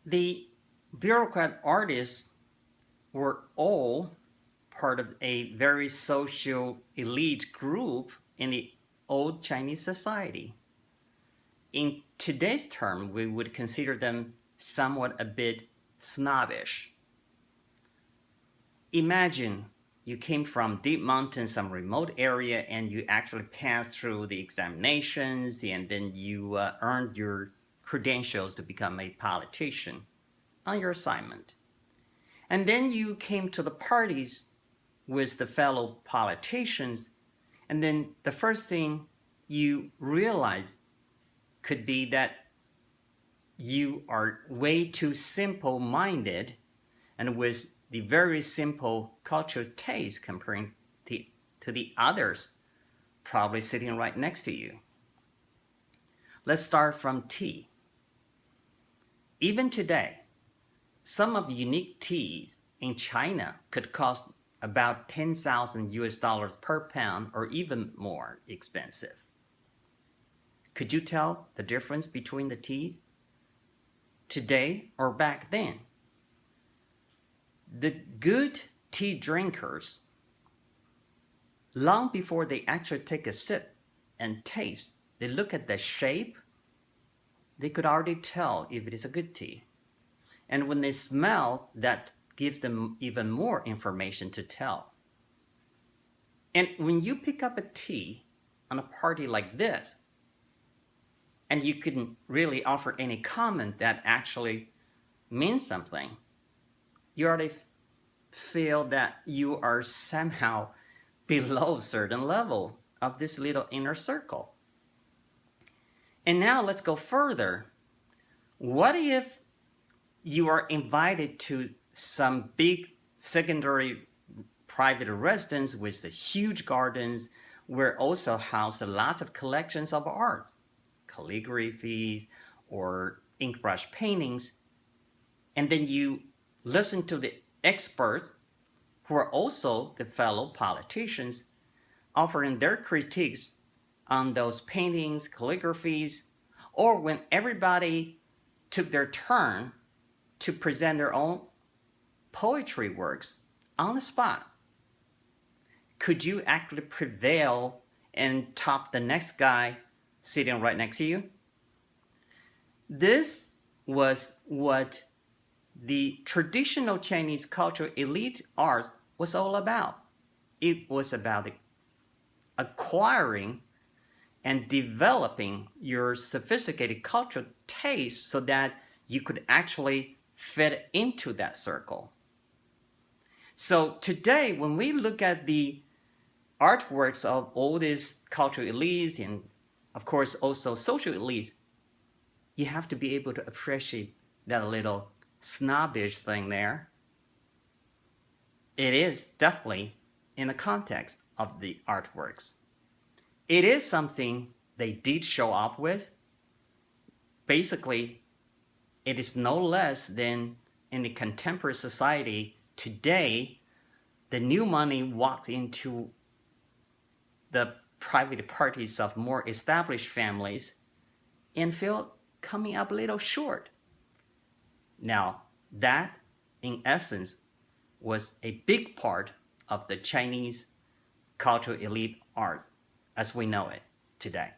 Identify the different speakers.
Speaker 1: The bureaucrat artists were all part of a very social elite group in the old Chinese society. In today's term, we would consider them somewhat a bit snobbish. Imagine you came from deep mountains, some remote area, and you actually passed through the examinations, and then you earned your credentials to become a politician on your assignment. And then you came to the parties with the fellow politicians, and then the first thing you realize could be that you are way too simple minded and with the very simple cultural taste comparing to the others probably sitting right next to you. Let's start from tea. Even today, some of the unique teas in China could cost about 10,000 US dollars per pound or even more expensive. Could you tell the difference between the teas today or back then? The good tea drinkers, long before they actually take a sip and taste, they look at the shape, they could already tell if it is a good tea. And when they smell, that gives them even more information to tell. And when you pick up a tea on a party like this, and you couldn't really offer any comment that actually means something, you already feel that you are somehow below a certain level of this little inner circle. And now let's go further. What if you are invited to some big secondary private residence with the huge gardens where also house lots of collections of arts, calligraphy or ink brush paintings, and then you listen to the experts who are also the fellow politicians offering their critiques on those paintings, calligraphies, or when everybody took their turn to present their own poetry works on the spot. Could you actually prevail and top the next guy sitting right next to you? This was what the traditional Chinese cultural elite art was all about. It was about acquiring and developing your sophisticated cultural taste so that you could actually fit into that circle. So today, when we look at the artworks of all these cultural elites and of course also social elites, you have to be able to appreciate that little snobbish thing there. It is definitely in the context of the artworks. It is something they did show up with. Basically, it is no less than in the contemporary society today, the new money walked into the private parties of more established families and feel coming up a little short. Now, that in essence was a big part of the Chinese cultural elite arts as we know it today.